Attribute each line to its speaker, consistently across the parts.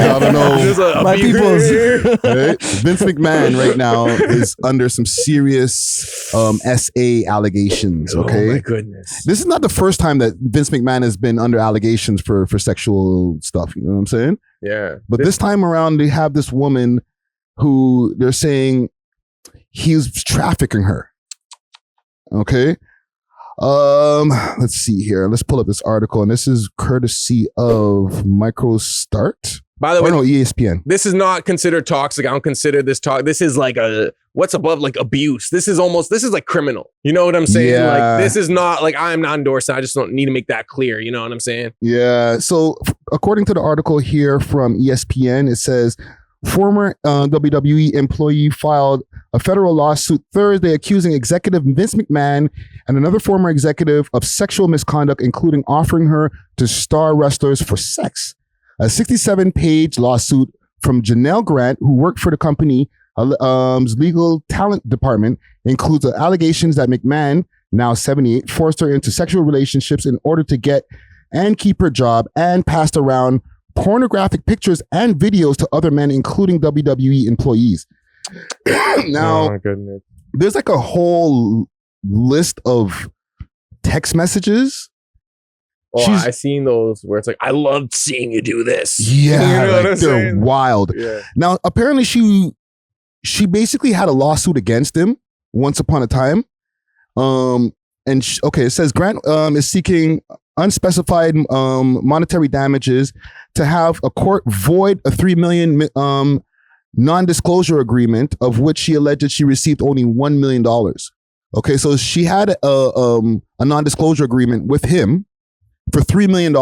Speaker 1: I don't know.
Speaker 2: My people's.
Speaker 1: Right? Vince McMahon right now is under some serious SA allegations. Okay.
Speaker 3: Oh my goodness.
Speaker 1: This is not the first time that Vince McMahon has been under allegations for sexual stuff. You know what I'm saying?
Speaker 3: Yeah.
Speaker 1: But this time around, they have this woman who they're saying he's trafficking her. Okay. Let's see here. Let's pull up this article, and this is courtesy of MicroStart.
Speaker 3: By the way,
Speaker 1: no, ESPN.
Speaker 3: This is not considered toxic. I don't consider this talk. This is like what's above like abuse. This is like criminal. You know what I'm saying?
Speaker 1: Yeah.
Speaker 3: Like this is not like I'm not endorsing. I just don't need to make that clear. You know what I'm saying?
Speaker 1: Yeah. So according to the article here from ESPN, it says former WWE employee filed a federal lawsuit Thursday accusing executive Vince McMahon and another former executive of sexual misconduct, including offering her to star wrestlers for sex. A 67-page lawsuit from Janelle Grant, who worked for the company's legal talent department, includes allegations that McMahon, now 78, forced her into sexual relationships in order to get and keep her job, and passed around pornographic pictures and videos to other men, including WWE employees. Now,
Speaker 3: oh my goodness.
Speaker 1: There's like a whole list of text messages.
Speaker 3: Oh, I've seen those where it's like, I loved seeing you do this.
Speaker 1: Yeah,
Speaker 3: you know
Speaker 1: like they're wild.
Speaker 3: Yeah.
Speaker 1: Now, apparently she basically had a lawsuit against him once upon a time. It says Grant is seeking unspecified monetary damages to have a court void a $3 million non-disclosure agreement, of which she alleged she received only $1 million. Okay, so she had a non-disclosure agreement with him for $3 million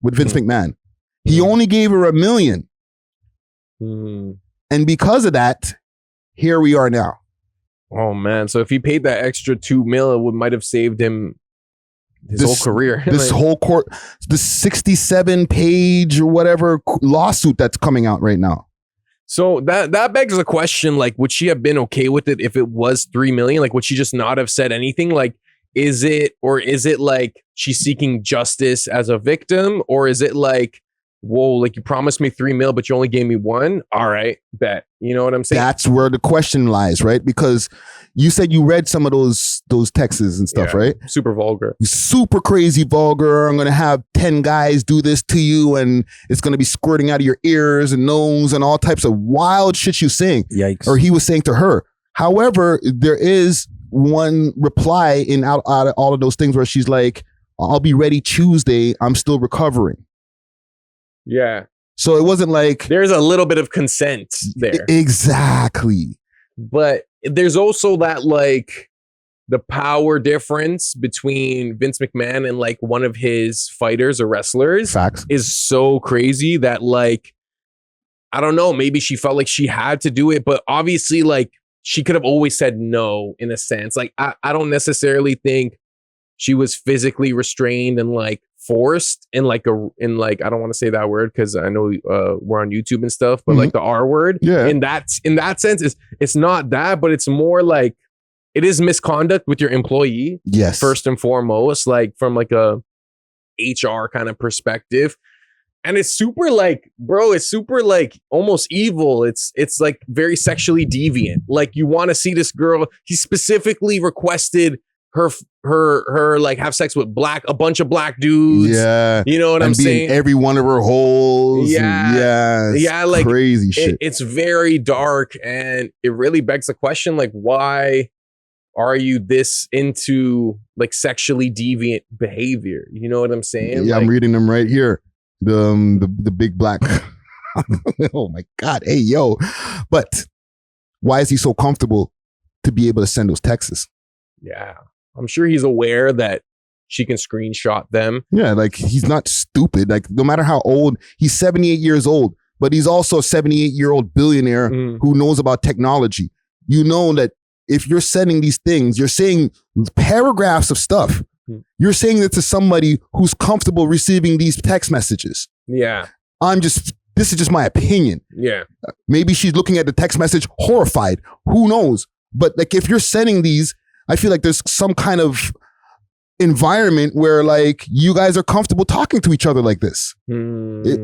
Speaker 1: with Vince McMahon. He only gave her $1 million. And because of that, here we are now.
Speaker 3: Oh man. So if he paid that extra $2 million, it might have saved him his whole career.
Speaker 1: This whole court, the 67-page or whatever lawsuit that's coming out right now.
Speaker 3: So that begs the question, like, would she have been okay with it if it was $3 million? Like, would she just not have said anything? Like, is it like she's seeking justice as a victim? Or is it like, whoa, like you promised me $3 million, but you only gave me $1 million? All right, bet. You know what I'm saying?
Speaker 1: That's where the question lies, right? Because you said you read some of those texts and stuff, right?
Speaker 3: Super vulgar.
Speaker 1: Super crazy vulgar. I'm going to have 10 guys do this to you, and it's going to be squirting out of your ears and nose and all types of wild shit you saying.
Speaker 2: Yikes.
Speaker 1: Or he was saying to her. However, there is one reply in out of all of those things where she's like, I'll be ready Tuesday. I'm still recovering.
Speaker 3: Yeah.
Speaker 1: So it wasn't like...
Speaker 3: There's a little bit of consent there.
Speaker 1: Exactly.
Speaker 3: But there's also that, like, the power difference between Vince McMahon and, like, one of his fighters or wrestlers.
Speaker 1: Facts.
Speaker 3: Is so crazy that, like, I don't know, maybe she felt like she had to do it, but obviously, like, she could have always said no, in a sense. Like, I don't necessarily think she was physically restrained and, like, forced in like I don't want to say that word because I know we're on YouTube and stuff, but like the R word.
Speaker 1: Yeah.
Speaker 3: In that sense, it's not that, but it's more like it is misconduct with your employee.
Speaker 1: Yes.
Speaker 3: First and foremost, like from like a HR kind of perspective. And it's super like, bro, it's super like almost evil. It's like very sexually deviant. Like you want to see this girl. He specifically requested her like have sex with a bunch of black dudes.
Speaker 1: Yeah.
Speaker 3: You know what I'm saying?
Speaker 1: Every one of her holes.
Speaker 3: Yeah. Yeah. Like
Speaker 1: crazy shit.
Speaker 3: It's very dark, and it really begs the question, like, why are you this into like sexually deviant behavior? You know what I'm saying?
Speaker 1: Yeah,
Speaker 3: like,
Speaker 1: I'm reading them right here. The big black. Oh my God. Hey, yo. But why is he so comfortable to be able to send those texts?
Speaker 3: Yeah. I'm sure he's aware that she can screenshot them.
Speaker 1: Yeah, like he's not stupid. Like no matter how old, he's 78 years old, but he's also a 78-year-old billionaire who knows about technology. You know that if you're sending these things, you're saying paragraphs of stuff. You're saying it to somebody who's comfortable receiving these text messages.
Speaker 3: Yeah.
Speaker 1: This is just my opinion.
Speaker 3: Yeah.
Speaker 1: Maybe she's looking at the text message horrified. Who knows? But like if you're sending these, I feel like there's some kind of environment where like you guys are comfortable talking to each other like this. You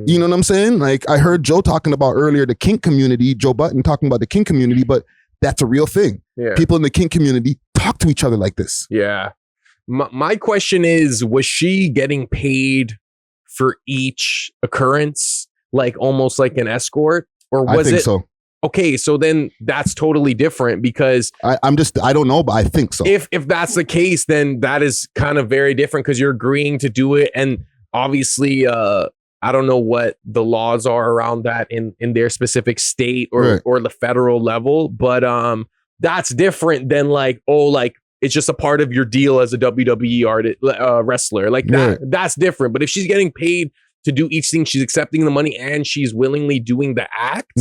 Speaker 1: know what I'm saying? Like I heard Joe talking about earlier the kink community, Joe Button talking about the kink community, but that's a real thing.
Speaker 3: Yeah.
Speaker 1: People in the kink community talk to each other like this.
Speaker 3: Yeah. My question is, was she getting paid for each occurrence, like almost like an escort, or was
Speaker 1: I think
Speaker 3: it?
Speaker 1: so.
Speaker 3: Okay, so then that's totally different because
Speaker 1: I don't know, but I think so.
Speaker 3: If that's the case, then that is kind of very different because you're agreeing to do it, and obviously, I don't know what the laws are around that in their specific state or the federal level, but that's different than like, oh, like it's just a part of your deal as a WWE artist, wrestler, like that. That's different. But if she's getting paid to do each thing, she's accepting the money and she's willingly doing the act,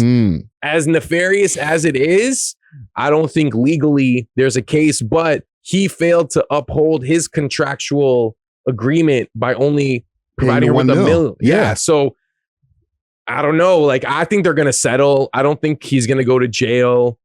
Speaker 3: as nefarious as it is, I don't think legally there's a case, but he failed to uphold his contractual agreement by only providing her with $1 million. Yeah. So I don't know. Like, I think they're going to settle. I don't think he's going to go to jail.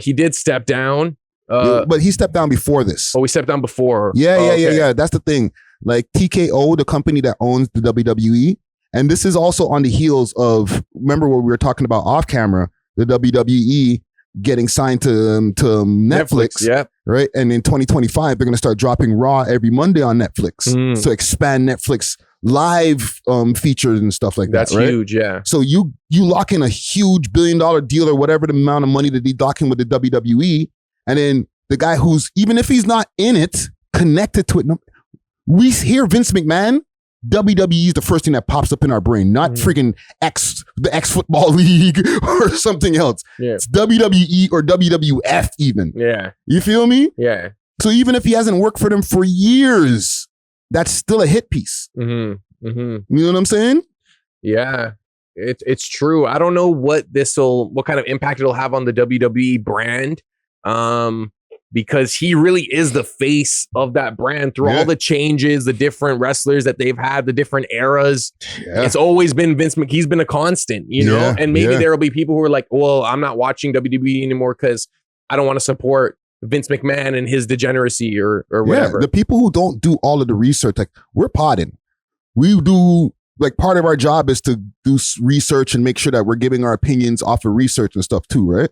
Speaker 3: He did step down.
Speaker 1: But he stepped down before this.
Speaker 3: Oh, he stepped down before.
Speaker 1: Yeah. That's the thing. Like TKO, the company that owns the WWE, and this is also on the heels of, remember what we were talking about off camera, the WWE getting signed to Netflix. Yeah. Right. And in 2025, they're going to start dropping Raw every Monday on Netflix to expand Netflix live features and stuff like that.
Speaker 3: That's huge. Yeah.
Speaker 1: So you lock in a huge $1 billion deal or whatever the amount of money that they lock in with the WWE. And then the guy who's, even if he's not in it, connected to it. We hear Vince McMahon, WWE is the first thing that pops up in our brain, not freaking the X Football League or something else. Yeah. It's WWE or WWF even.
Speaker 3: Yeah.
Speaker 1: You feel me?
Speaker 3: Yeah.
Speaker 1: So even if he hasn't worked for them for years, that's still a hit piece. You know what I'm saying?
Speaker 3: Yeah. It's true. I don't know what kind of impact it'll have on the WWE brand. Because he really is the face of that brand through all the changes, the different wrestlers that they've had, the different eras. It's always been Vince McMahon. He's been a constant, you know, and maybe there will be people who are like, well, I'm not watching WWE anymore because I don't want to support Vince McMahon and his degeneracy or whatever.
Speaker 1: The people who don't do all of the research, like we're podding. We do, like, part of our job is to do research and make sure that we're giving our opinions off of research and stuff too, right?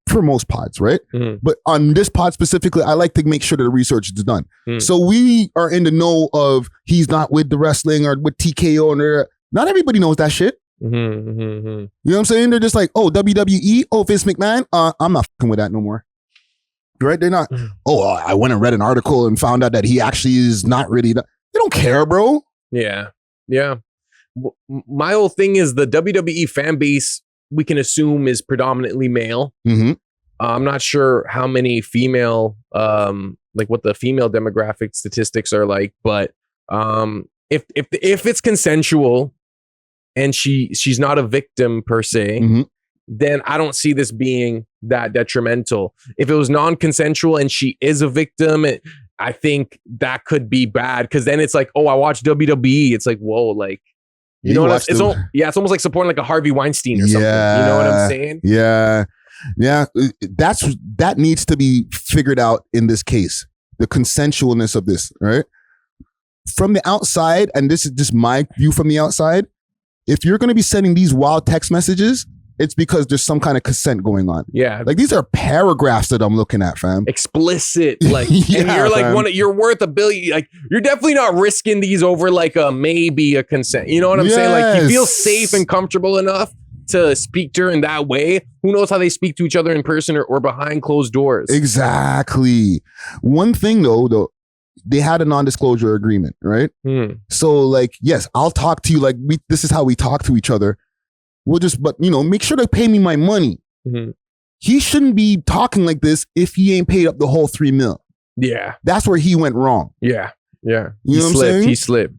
Speaker 1: For most pods, right? But on this pod specifically, I like to make sure that the research is done. So we are in the know of he's not with the wrestling or with TKO. And not everybody knows that shit. You know what I'm saying? They're just like, oh, WWE, oh, Vince McMahon, I'm not fucking with that no more. Right? They're not, I went and read an article and found out that he actually is not really, they don't care, bro.
Speaker 3: Yeah. My whole thing is the WWE fan base, we can assume, is predominantly male. I'm not sure how many female, like what the female demographic statistics are like, but if it's consensual and she's not a victim per se, then I don't see this being that detrimental. If it was non-consensual and she is a victim, I think that could be bad because then it's like, oh, I watch WWE. It's like, whoa, like. You know what? It's almost like supporting like a Harvey Weinstein or something. You know what I'm saying?
Speaker 1: Yeah. That needs to be figured out in this case. The consensualness of this, right? From the outside, and this is just my view from the outside, if you're going to be sending these wild text messages, it's because there's some kind of consent going on. Yeah. Like these are paragraphs that I'm looking at, fam.
Speaker 3: Explicit. Like, and you're like, you're worth $1 billion. Like, you're definitely not risking these over like maybe a consent. You know what I'm saying? Like, you feel safe and comfortable enough to speak to her in that way. Who knows how they speak to each other in person or behind closed doors?
Speaker 1: Exactly. One thing though, they had a non-disclosure agreement, right? So like, yes, I'll talk to you like this is how we talk to each other. But make sure to pay me my money. He shouldn't be talking like this if he ain't paid up the whole $3 million. Yeah. That's where he went wrong.
Speaker 3: Yeah.
Speaker 1: You know what I'm saying?
Speaker 3: He slipped.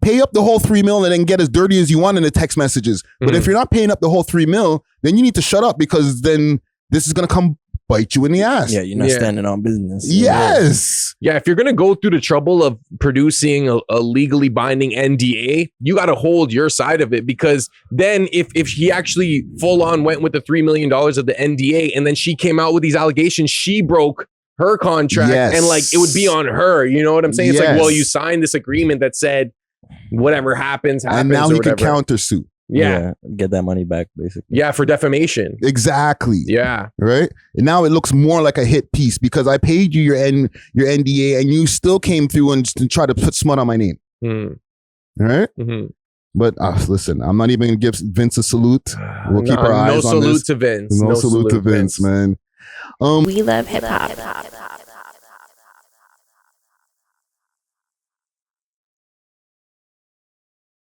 Speaker 1: Pay up the whole $3 million and then get as dirty as you want in the text messages. But if you're not paying up the whole $3 million, then you need to shut up because then this is going to come bite you in the ass.
Speaker 2: Yeah, you're not standing on business.
Speaker 1: Yes.
Speaker 3: Yeah, if you're going to go through the trouble of producing a legally binding NDA, you got to hold your side of it because then if he actually full on went with the $3 million of the NDA and then she came out with these allegations, she broke her contract, and like it would be on her. You know what I'm saying? It's like, well, you signed this agreement that said whatever happens,
Speaker 1: and now he can countersue.
Speaker 3: Yeah,
Speaker 2: get that money back, basically.
Speaker 3: Yeah, for defamation.
Speaker 1: Exactly.
Speaker 3: Yeah.
Speaker 1: Right. And now it looks more like a hit piece because I paid you your NDA, and you still came through and tried to put smut on my name.
Speaker 3: Mm.
Speaker 1: All right.
Speaker 3: Mm-hmm.
Speaker 1: But listen, I'm not even gonna give Vince a salute. We'll keep our eyes on this.
Speaker 3: No salute to Vince.
Speaker 1: No salute to Vince, man.
Speaker 4: We love hip hop.